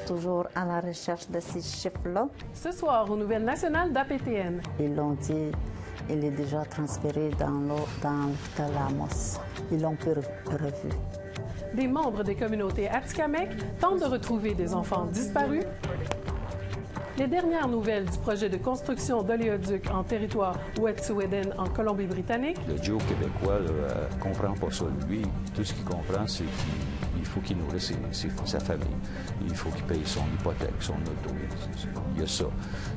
toujours à la recherche de ces chiffres-là. Ce soir, aux Nouvelles nationales d'APTN. Ils l'ont dit, il est déjà transféré dans l'hôpital Amos. Ils l'ont revu. Des membres des communautés Atikamekw tentent de retrouver des enfants disparus. Les dernières nouvelles du projet de construction d'oléoduc en territoire Wet'suwet'en en Colombie-Britannique. Le Joe québécois ne comprend pas ça. Lui, tout ce qu'il comprend, c'est qu'il faut qu'il nourrisse sa famille. Il faut qu'il paye son hypothèque, son auto. Il y a ça.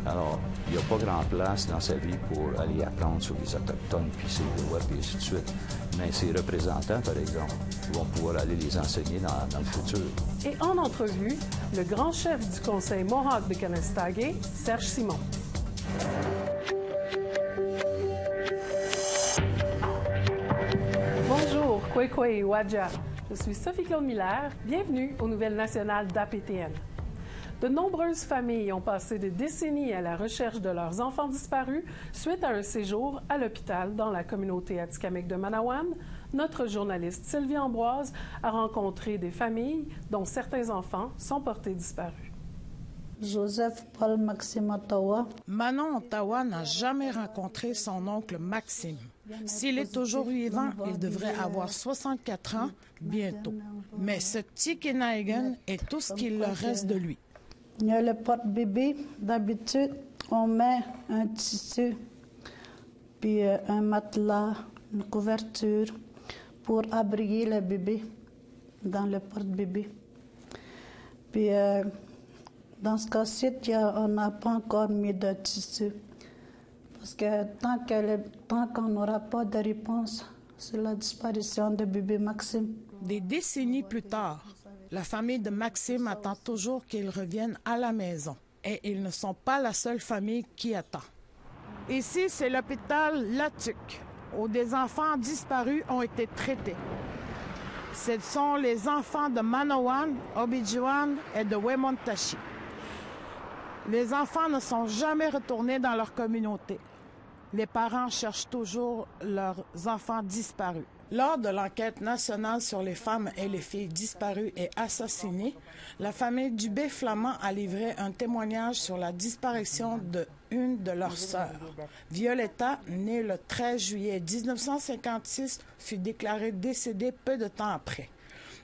Alors, il n'y a pas grand place dans sa vie pour aller apprendre sur les Autochtones, puis ses lois, puis ainsi de suite. Mais ses représentants, par exemple, vont pouvoir aller les enseigner dans le futur. Et en entrevue, le grand chef du conseil Mohawk de Kanesatake, Serge Simon. Bonjour, Kwekwe et Wadja. Je suis Sophie-Claude Miller. Bienvenue aux Nouvelles nationales d'APTN. De nombreuses familles ont passé des décennies à la recherche de leurs enfants disparus suite à un séjour à l'hôpital dans la communauté Atikamekw de Manawan. Notre journaliste Sylvie Ambroise a rencontré des familles dont certains enfants sont portés disparus. Joseph Paul Maxime Ottawa. Manon Ottawa n'a jamais rencontré son oncle Maxime. S'il est toujours vivant, il devrait avoir 64 ans bientôt. Mais ce Tikinagan est tout ce qu'il leur reste de lui. Il y a le porte-bébé. D'habitude, on met un tissu, puis un matelas, une couverture pour abriter le bébé dans le porte-bébé. Puis, dans ce cas-ci, on n'a pas encore mis de tissu. Parce que tant qu'on n'aura pas de réponse sur la disparition de bébé Maxime. Des décennies plus tard, la famille de Maxime attend toujours qu'il revienne à la maison. Et ils ne sont pas la seule famille qui attend. Ici, c'est l'hôpital Latuc, où des enfants disparus ont été traités. Ce sont les enfants de Manawan, Obidjiwan et de Wemontashi. Les enfants ne sont jamais retournés dans leur communauté. Les parents cherchent toujours leurs enfants disparus. Lors de l'enquête nationale sur les femmes et les filles disparues et assassinées, la famille Dubé-Flamand a livré un témoignage sur la disparition d'une de leurs sœurs. Violetta, née le 13 juillet 1956, fut déclarée décédée peu de temps après,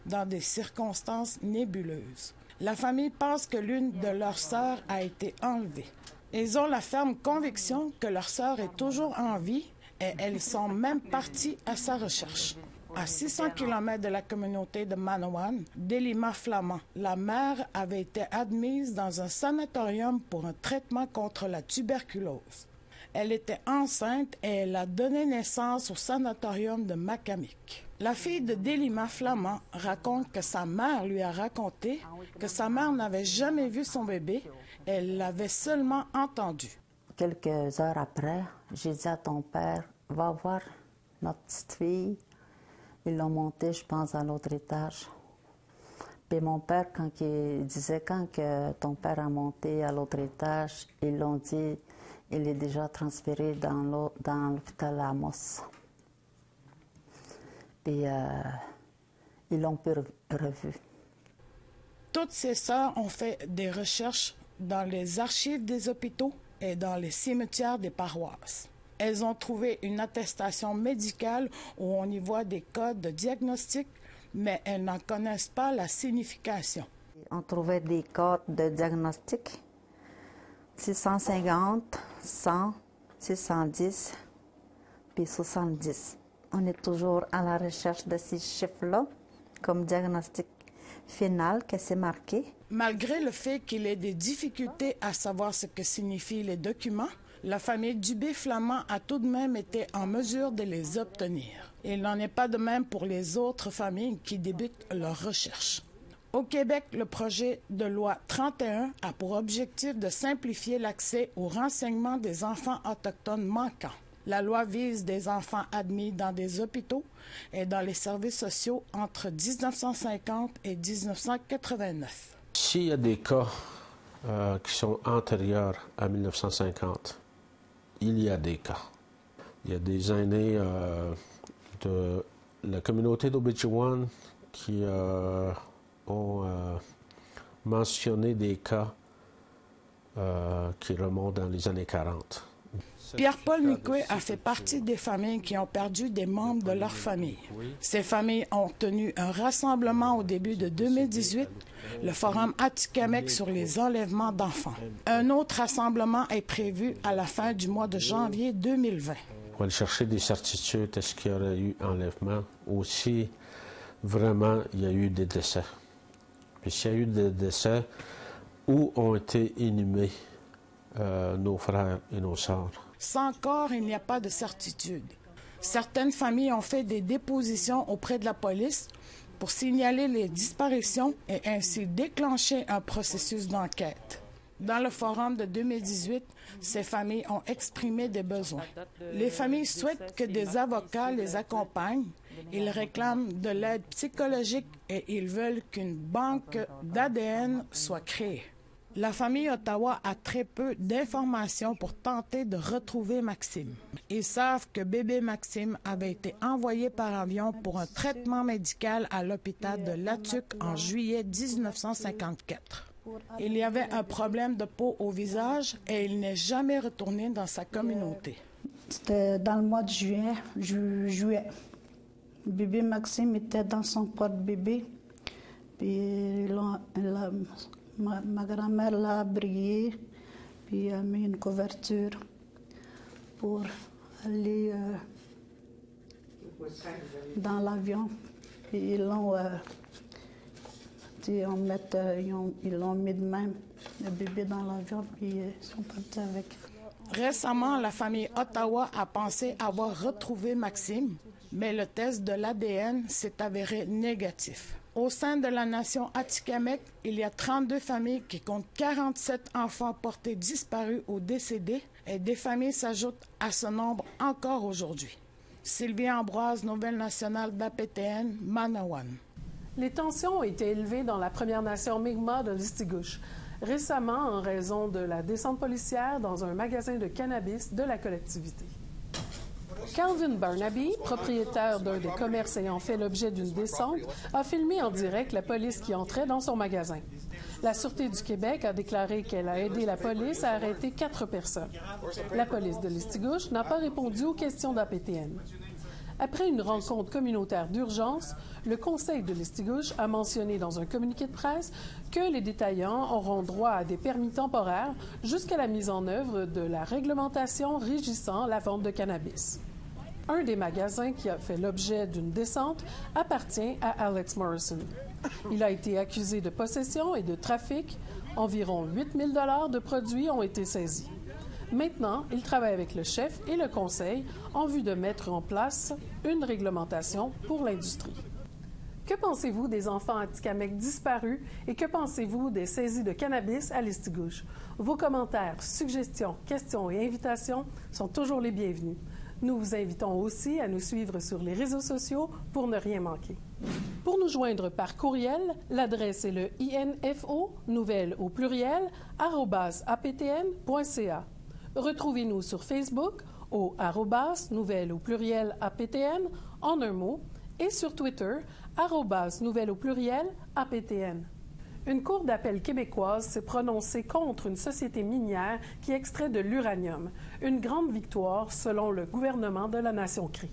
dans des circonstances nébuleuses. La famille pense que l'une de leurs sœurs a été enlevée. Ils ont la ferme conviction que leur sœur est toujours en vie et elles sont même parties à sa recherche. À 600 km de la communauté de Manawan, Delima Flamand, la mère avait été admise dans un sanatorium pour un traitement contre la tuberculose. Elle était enceinte et elle a donné naissance au sanatorium de Macamic. La fille de Delima Flamand raconte que sa mère lui a raconté que sa mère n'avait jamais vu son bébé, elle l'avait seulement entendu. Quelques heures après, j'ai dit à ton père, va voir notre petite fille. Ils l'ont montée, je pense, à l'autre étage. Puis mon père, quand que ton père a monté à l'autre étage, ils l'ont dit, il est déjà transféré dans l'hôpital Amos. Puis ils l'ont revu. Toutes ses sœurs ont fait des recherches dans les archives des hôpitaux et dans les cimetières des paroisses. Elles ont trouvé une attestation médicale où on y voit des codes de diagnostic, mais elles n'en connaissent pas la signification. On trouvait des codes de diagnostic, 650, 100, 610, puis 70. On est toujours à la recherche de ces chiffres-là, comme diagnostic final que c'est marqué. Malgré le fait qu'il ait des difficultés à savoir ce que signifient les documents, la famille Dubé-Flamand a tout de même été en mesure de les obtenir. Il n'en est pas de même pour les autres familles qui débutent leurs recherches. Au Québec, le projet de loi 31 a pour objectif de simplifier l'accès aux renseignements des enfants autochtones manquants. La loi vise des enfants admis dans des hôpitaux et dans les services sociaux entre 1950 et 1989. S'il y a des cas qui sont antérieurs à 1950, il y a des cas. Il y a des aînés de la communauté d'Obidjiwan qui ont mentionné des cas qui remontent dans les années 40. Pierre-Paul Nicoué a fait partie des familles qui ont perdu des membres de leur famille. Ces familles ont tenu un rassemblement au début de 2018, le Forum Atikamekw sur les enlèvements d'enfants. Un autre rassemblement est prévu à la fin du mois de janvier 2020. On va aller chercher des certitudes, est-ce qu'il y aurait eu enlèvement? Aussi, vraiment, il y a eu des décès. Puis s'il y a eu des décès, où ont été inhumés nos frères et nos sœurs? Ça encore, il n'y a pas de certitude. Certaines familles ont fait des dépositions auprès de la police pour signaler les disparitions et ainsi déclencher un processus d'enquête. Dans le forum de 2018, ces familles ont exprimé des besoins. Les familles souhaitent que des avocats les accompagnent. Ils réclament de l'aide psychologique et ils veulent qu'une banque d'ADN soit créée. La famille Ottawa a très peu d'informations pour tenter de retrouver Maxime. Ils savent que bébé Maxime avait été envoyé par avion pour un traitement médical à l'hôpital de Latuc en juillet 1954. Il y avait un problème de peau au visage et il n'est jamais retourné dans sa communauté. C'était dans le mois de juillet. Bébé Maxime était dans son porte-bébé. Puis ma grand-mère l'a abrité, puis a mis une couverture pour aller dans l'avion. Puis ils l'ont mis de même, le bébé dans l'avion, puis ils sont partis avec. Récemment, la famille Ottawa a pensé avoir retrouvé Maxime, mais le test de l'ADN s'est avéré négatif. Au sein de la nation Atikamekw, il y a 32 familles qui comptent 47 enfants portés disparus ou décédés et des familles s'ajoutent à ce nombre encore aujourd'hui. Sylvie Ambroise, Nouvelle nationale d'APTN, Manawan. Les tensions ont été élevées dans la Première Nation Mi'kmaq de Listigouche, récemment en raison de la descente policière dans un magasin de cannabis de la collectivité. Calvin Barnaby, propriétaire d'un des commerces ayant fait l'objet d'une descente, a filmé en direct la police qui entrait dans son magasin. La Sûreté du Québec a déclaré qu'elle a aidé la police à arrêter 4 personnes. La police de Listigouche n'a pas répondu aux questions d'APTN. Après une rencontre communautaire d'urgence, le Conseil de Listigouche a mentionné dans un communiqué de presse que les détaillants auront droit à des permis temporaires jusqu'à la mise en œuvre de la réglementation régissant la vente de cannabis. Un des magasins qui a fait l'objet d'une descente appartient à Alex Morrison. Il a été accusé de possession et de trafic. Environ 8 000 $ de produits ont été saisis. Maintenant, il travaille avec le chef et le conseil en vue de mettre en place une réglementation pour l'industrie. Que pensez-vous des enfants atikamekw disparus et que pensez-vous des saisies de cannabis à Listigouche? Vos commentaires, suggestions, questions et invitations sont toujours les bienvenus. Nous vous invitons aussi à nous suivre sur les réseaux sociaux pour ne rien manquer. Pour nous joindre par courriel, l'adresse est le info, nouvelles au pluriel, @aptn.ca. Retrouvez-nous sur Facebook au @nouvelles au pluriel aptn en un mot et sur Twitter @nouvelles au pluriel aptn. Une cour d'appel québécoise s'est prononcée contre une société minière qui extrait de l'uranium. Une grande victoire selon le gouvernement de la Nation Crie.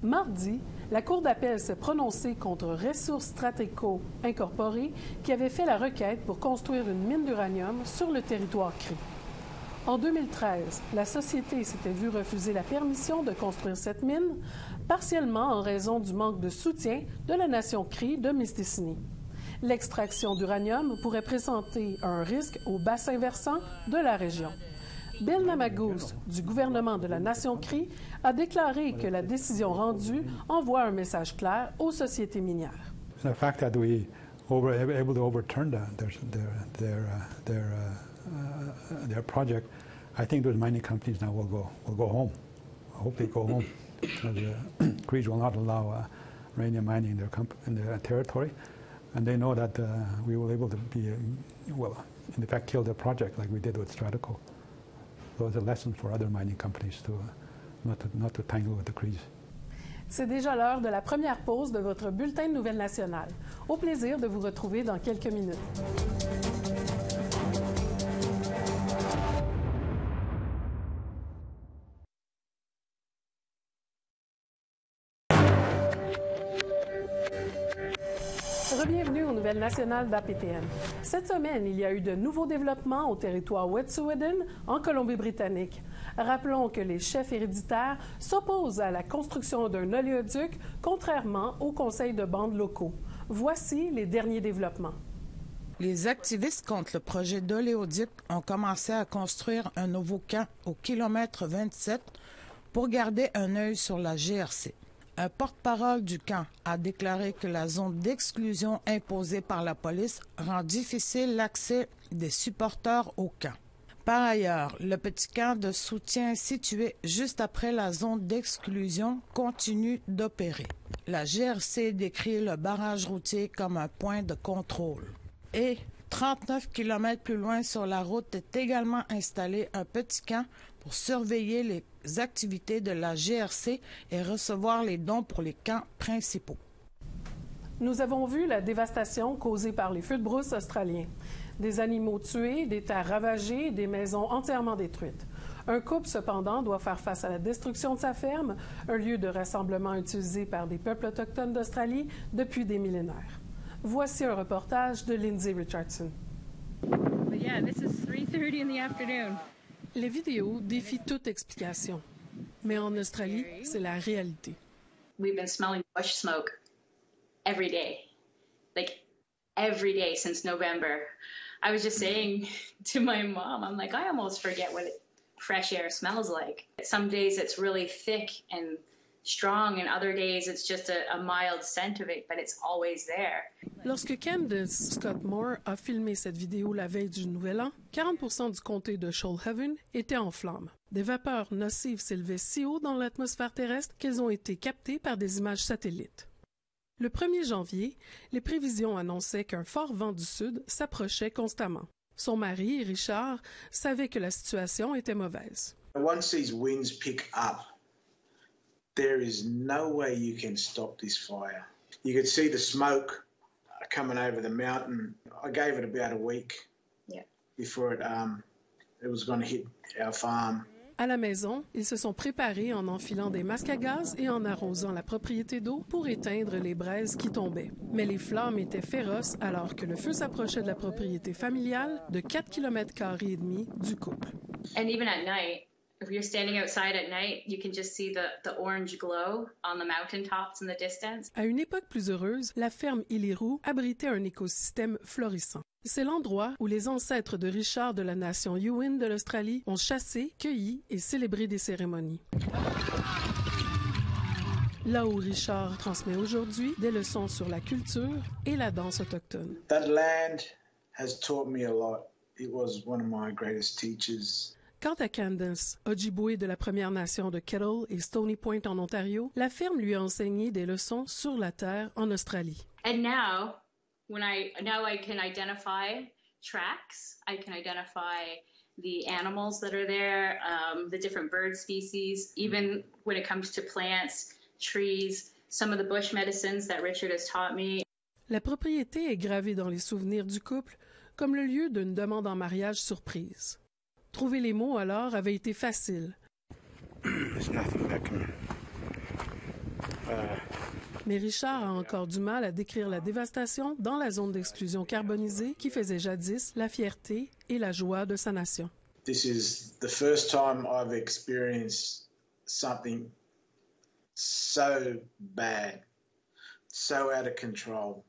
Mardi, la cour d'appel s'est prononcée contre Ressources Strateco Incorporée qui avait fait la requête pour construire une mine d'uranium sur le territoire Crie. En 2013, la société s'était vue refuser la permission de construire cette mine, partiellement en raison du manque de soutien de la Nation Crie de Mistassini. L'extraction d'uranium pourrait présenter un risque au bassin versant de la région. Bill Namagoose, du gouvernement de la Nation Crie, a déclaré que la décision rendue envoie un message clair aux sociétés minières. The fact that we were able to overturn their project, I think those mining companies now will go home. I hope they go home. The Crees will not allow uranium mining in their territory. And they know that we were able to in fact, kill their project like we did with Stratico. So it's a lesson for other mining companies to not to tangle with the Crees. C'est déjà l'heure de la première pause de votre bulletin de Nouvelles nationales. Au plaisir de vous retrouver dans quelques minutes. Bienvenue aux nouvelles nationales d'APTN. Cette semaine, il y a eu de nouveaux développements au territoire Wet'suwet'en, en Colombie-Britannique. Rappelons que les chefs héréditaires s'opposent à la construction d'un oléoduc, contrairement aux conseils de bande locaux. Voici les derniers développements. Les activistes contre le projet d'oléoduc ont commencé à construire un nouveau camp au kilomètre 27 pour garder un œil sur la GRC. Un porte-parole du camp a déclaré que la zone d'exclusion imposée par la police rend difficile l'accès des supporters au camp. Par ailleurs, le petit camp de soutien situé juste après la zone d'exclusion continue d'opérer. La GRC décrit le barrage routier comme un point de contrôle. Et 39 km plus loin sur la route est également installé un petit camp pour surveiller les activités de la GRC et recevoir les dons pour les camps principaux. Nous avons vu la dévastation causée par les feux de brousse australiens. Des animaux tués, des terres ravagées, des maisons entièrement détruites. Un couple, cependant, doit faire face à la destruction de sa ferme, un lieu de rassemblement utilisé par des peuples autochtones d'Australie depuis des millénaires. Voici un reportage de Lindsay Richardson. Yeah, this is 3:30 in the afternoon. Les vidéos défient toute explication. Mais en Australie, c'est la réalité. We've been smelling bush smoke every day. Like, every day since November. I was just saying to my mom, I'm like, I almost forget what fresh air smells like. Some days it's really thick and strong, and other days it's just a mild scent of it, but it's always there. Lorsque Candace Scott Moore a filmé cette vidéo la veille du Nouvel An, 40% du comté de Shoalhaven était en flammes. Des vapeurs nocives s'élevaient si haut dans l'atmosphère terrestre qu'elles ont été captées par des images satellites. Le 1er janvier, les prévisions annonçaient qu'un fort vent du sud s'approchait constamment. Son mari, Richard, savait que la situation était mauvaise. Once these winds pick up, there is no way you can stop this fire. You could see the smoke coming over the mountain. I gave it about a week before it was going to hit our farm. À la maison, ils se sont préparés en enfilant des masques à gaz et en arrosant la propriété d'eau pour éteindre les braises qui tombaient. Mais les flammes étaient féroces alors que le feu s'approchait de la propriété familiale de 4,5 km² du couple. And even at night, if you're standing outside at night, you can just see the orange glow on the mountaintops in the distance. À une époque plus heureuse, la ferme Illiru abritait un écosystème florissant. C'est l'endroit où les ancêtres de Richard de la nation Yuin de l'Australie ont chassé, cueilli et célébré des cérémonies. Là où Richard transmet aujourd'hui des leçons sur la culture et la danse autochtone. That land has taught me a lot. It was one of my greatest teachers. Quant à Candace, Ojibwe de la Première Nation de Kettle et Stony Point en Ontario, la ferme lui a enseigné des leçons sur la terre en Australie. And now I can identify tracks. I can identify the animals that are there, the different bird species, even when it comes to plants, trees, some of the bush medicines that Richard has taught me. La propriété est gravée dans les souvenirs du couple comme le lieu d'une demande en mariage surprise. Trouver les mots alors avait été facile. Mais Richard a encore du mal à décrire la dévastation dans la zone d'exclusion carbonisée qui faisait jadis la fierté et la joie de sa nation. This is the first time I've experienced something so bad, so out of control.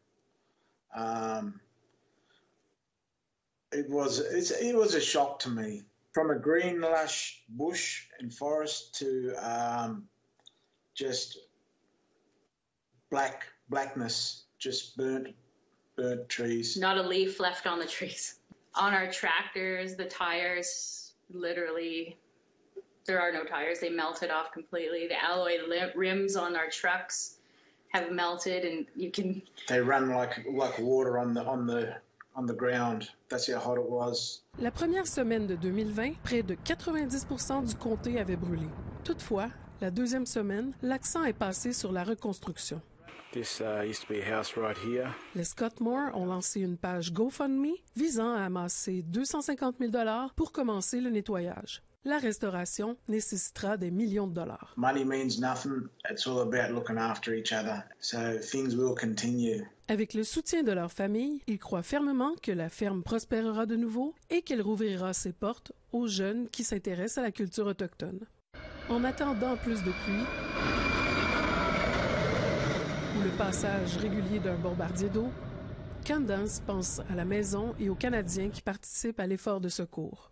It was a shock to me. From a green, lush bush and forest to just blackness, just burnt trees. Not a leaf left on the trees. On our tractors, the tires, literally, there are no tires. They melted off completely. The alloy rims on our trucks have melted, and you can. They run like water on the ground. That's how hot it was. La première semaine de 2020, près de 90% du comté avait brûlé. Toutefois, la deuxième semaine, l'accent est passé sur la reconstruction. This used to be a house right here. Les Scott Moore ont lancé une page GoFundMe visant à amasser 250 000 $ pour commencer le nettoyage. la restauration nécessitera des millions de dollars. Money means nothing. It's all about looking after each other. So things will continue. Avec le soutien de leur famille, ils croient fermement que la ferme prospérera de nouveau et qu'elle rouvrira ses portes aux jeunes qui s'intéressent à la culture autochtone. En attendant plus de pluie ou le passage régulier d'un bombardier d'eau, Candace pense à la maison et aux Canadiens qui participent à l'effort de secours.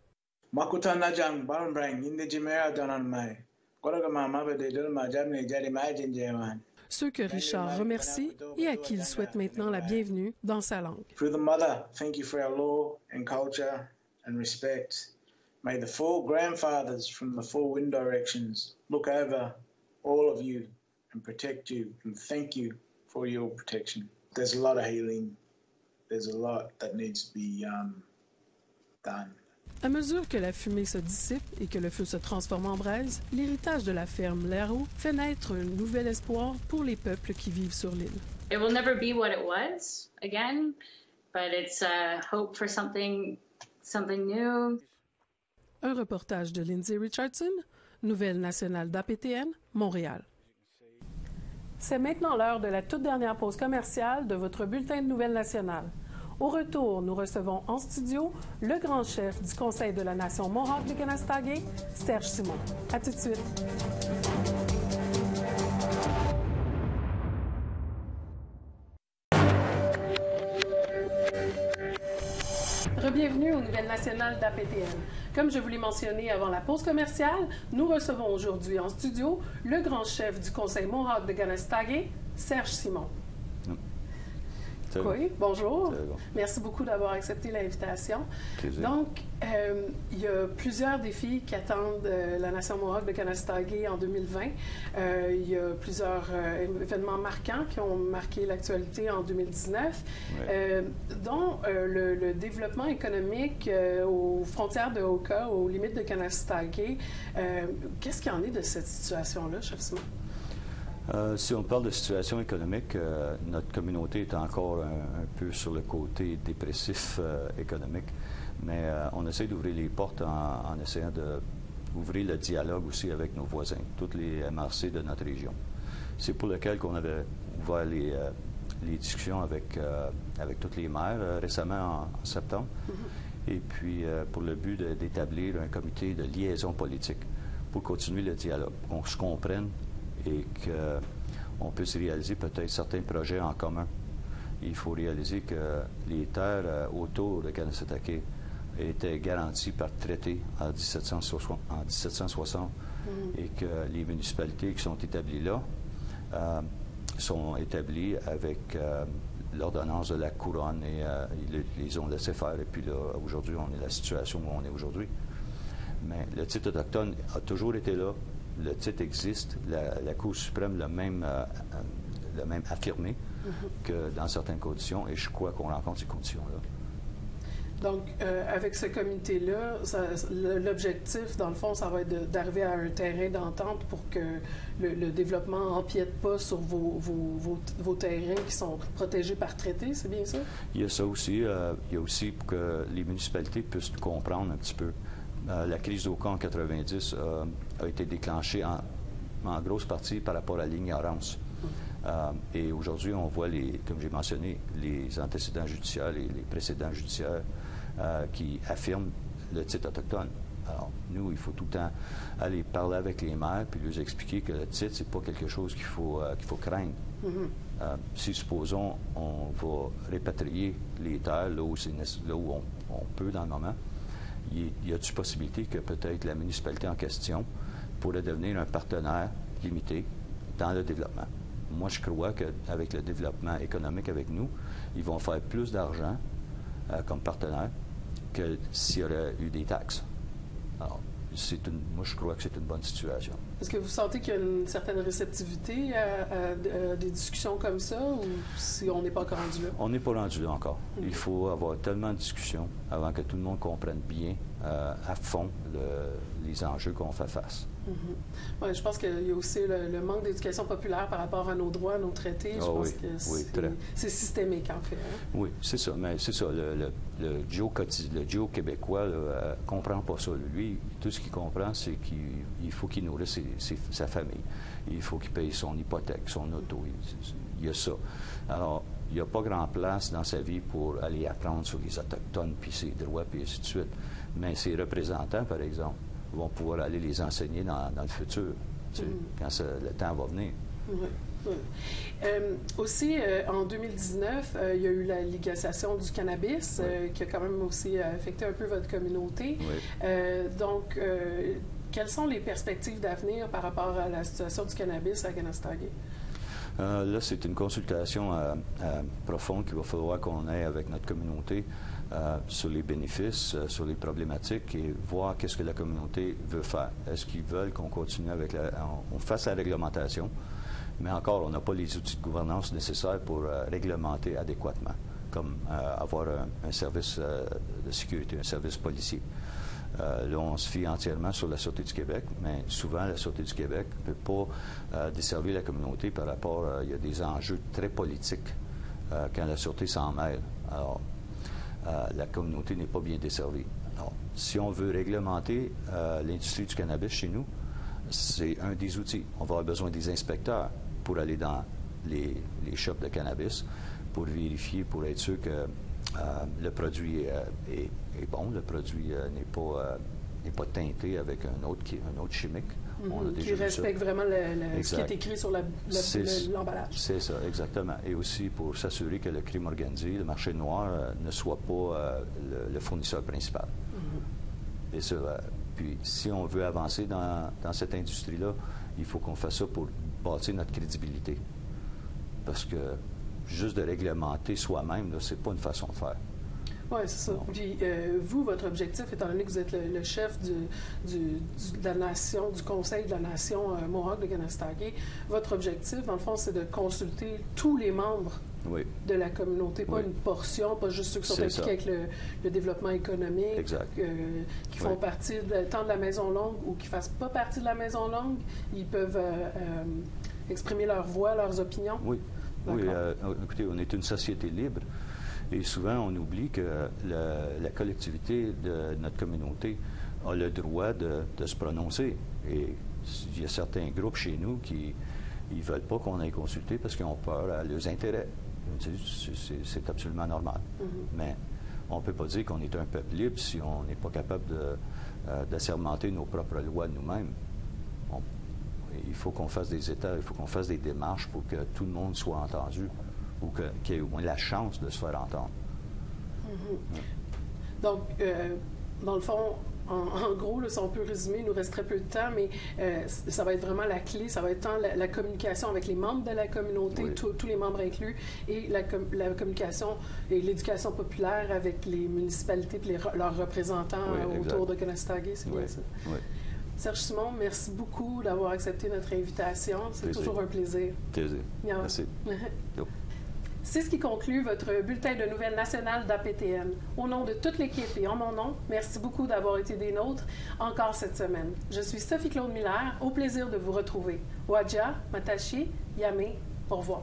Ceux que Richard remercie et à qui il souhaite maintenant la bienvenue dans sa langue. Through the Mother, thank you for our law and culture and respect. May the four grandfathers from the four wind directions look over all of you and protect you, and thank you for your protection. There's a lot of healing. There's a lot that needs to be done. À mesure que la fumée se dissipe et que le feu se transforme en braise, l'héritage de la ferme Laro fait naître un nouvel espoir pour les peuples qui vivent sur l'île. It will never be what it was again, but it's hope for something new. Un reportage de Lindsay Richardson, Nouvelle nationale d'APTN, Montréal. C'est maintenant l'heure de la toute dernière pause commerciale de votre bulletin de Nouvelles nationales. Au retour, nous recevons en studio le grand chef du Conseil de la Nation Mohawk de Kanesatake, Serge Simon. À tout de suite. Bienvenue aux Nouvelles nationales d'APTN. Comme je vous l'ai mentionné avant la pause commerciale, nous recevons aujourd'hui en studio le grand chef du Conseil Mohawk de Kanesatake, Serge Simon. Oui, bonjour. Merci beaucoup d'avoir accepté l'invitation. Donc, il y a plusieurs défis qui attendent la Nation Mohawk de Kanesatake en 2020. Il y a plusieurs événements marquants qui ont marqué l'actualité en 2019, dont le développement économique aux frontières de Oka, aux limites de Kanesatake. Qu'est-ce qu'il y en est de cette situation-là, chef Simon? Si on parle de situation économique, notre communauté est encore un peu sur le côté dépressif économique, mais on essaie d'ouvrir les portes en essayant d'ouvrir le dialogue aussi avec nos voisins, toutes les MRC de notre région. C'est pour lequel qu'on avait ouvert les discussions avec toutes les maires récemment en septembre, et puis pour le but d'établir un comité de liaison politique pour continuer le dialogue, qu'on se comprenne et qu'on puisse réaliser peut-être certains projets en commun. Il faut réaliser que les terres autour de Kanesatake étaient garanties par traité en 1760 et que les municipalités qui sont établies là sont établies avec l'ordonnance de la couronne et ils les ont laissé faire. Et puis là, aujourd'hui, on est dans la situation où on est aujourd'hui. Mais le titre autochtone a toujours été là. Le titre existe. La Cour suprême l'a même affirmé que dans certaines conditions, et je crois qu'on rencontre ces conditions-là. Donc, avec ce comité-là, l'objectif, dans le fond, ça va être d'arriver à un terrain d'entente pour que le développement n'empiète pas sur vos terrains qui sont protégés par traité, c'est bien ça? Il y a ça aussi. Il y a aussi pour que les municipalités puissent comprendre un petit peu. La crise d'Oka en 90 a été déclenchée en grosse partie par rapport à l'ignorance. Et aujourd'hui, on voit, comme j'ai mentionné, les antécédents judiciaires, les précédents judiciaires qui affirment le titre autochtone. Alors, nous, il faut tout le temps aller parler avec les maires puis leur expliquer que le titre, c'est pas quelque chose qu'il faut craindre. Si, supposons, on va répatrier les terres là où on peut dans le moment, y a-t-il possibilité que peut-être la municipalité en question pourrait devenir un partenaire limité dans le développement? Moi, je crois qu'avec le développement économique avec nous, ils vont faire plus d'argent comme partenaire que s'il y aurait eu des taxes. Alors, moi, je crois que c'est une bonne situation. Est-ce que vous sentez qu'il y a une certaine réceptivité à des discussions comme ça, ou si on n'est pas encore rendu là? On n'est pas rendu là encore. Il faut avoir tellement de discussions avant que tout le monde comprenne bien à fond les enjeux qu'on fait face. Ouais, je pense qu'il y a aussi le manque d'éducation populaire par rapport à nos droits, à nos traités. Je pense que c'est systémique, en fait. Hein? Oui, c'est ça. Mais c'est ça. Le Joe québécois ne comprend pas ça. Lui, tout ce qu'il comprend, c'est qu'il faut qu'il nourrisse sa famille. Il faut qu'il paye son hypothèque, son auto. Il y a ça. Alors, il n'y a pas grand place dans sa vie pour aller apprendre sur les Autochtones, puis ses droits, puis ainsi de suite. Mais ses représentants, par exemple, vont pouvoir aller les enseigner dans le futur, quand le temps va venir. Aussi, en 2019, il y a eu la légalisation du cannabis, qui a quand même aussi affecté un peu votre communauté. Donc, quelles sont les perspectives d'avenir par rapport à la situation du cannabis à Kanesatake? Là, c'est une consultation profonde qu'il va falloir qu'on ait avec notre communauté sur les bénéfices, sur les problématiques et voir qu'est-ce que la communauté veut faire. Est-ce qu'ils veulent qu'on continue avec on fasse la réglementation, mais encore, on n'a pas les outils de gouvernance nécessaires pour réglementer adéquatement, comme avoir un service de sécurité, un service policier. Là, on se fie entièrement sur la Sûreté du Québec, mais souvent, la Sûreté du Québec ne peut pas desservir la communauté par rapport il y a des enjeux très politiques quand la Sûreté s'en mêle. Alors, la communauté n'est pas bien desservie. Alors, si on veut réglementer l'industrie du cannabis chez nous, c'est un des outils. On va avoir besoin des inspecteurs pour aller dans les shops de cannabis, pour vérifier, pour être sûr que le produit est bon, le produit n'est pas teinté avec un autre chimique. On a qui respecte vraiment ce qui est écrit sur l'emballage. C'est ça, exactement. Et aussi pour s'assurer que le crime organisé, le marché noir, ne soit pas le fournisseur principal. Et ça, puis si on veut avancer dans cette industrie-là, il faut qu'on fasse ça pour bâtir notre crédibilité. Parce que juste de réglementer soi-même, c'est pas une façon de faire. Oui, c'est ça. Puis vous, votre objectif, étant donné que vous êtes le chef de la nation, du Conseil de la nation Mohawk de Kanesatake, votre objectif, dans le fond, c'est de consulter tous les membres de la communauté, pas une portion, pas juste ceux qui sont impliqués avec le développement économique, qui font partie tant de la Maison Longue ou qui ne fassent pas partie de la Maison Longue. Ils peuvent exprimer leur voix, leurs opinions. Oui. Écoutez, on est une société libre. Et souvent, on oublie que la collectivité de notre communauté a le droit de se prononcer. Et il y a certains groupes chez nous qui ne veulent pas qu'on aille consulter parce qu'ils ont peur à leurs intérêts. C'est absolument normal. Mais on ne peut pas dire qu'on est un peuple libre si on n'est pas capable d'assermenter nos propres lois nous-mêmes. Il faut qu'on fasse des états, il faut qu'on fasse des démarches pour que tout le monde soit entendu. Ou qu'il y ait au moins la chance de se faire entendre. Donc, dans le fond, en gros, là, si on peut résumer, il nous reste très peu de temps, mais ça va être vraiment la clé, ça va être tant la communication avec les membres de la communauté, tous les membres inclus, et la communication et l'éducation populaire avec les municipalités et leurs représentants autour de Kanesatake, c'est bien ça? Oui. Serge Simon, merci beaucoup d'avoir accepté notre invitation. C'est toujours un plaisir. Plaisir. Merci. C'est ce qui conclut votre bulletin de nouvelles nationales d'APTN. Au nom de toute l'équipe et en mon nom, merci beaucoup d'avoir été des nôtres encore cette semaine. Je suis Sophie-Claude Miller. Au plaisir de vous retrouver. Wadja, Matashi, Yamé, au revoir.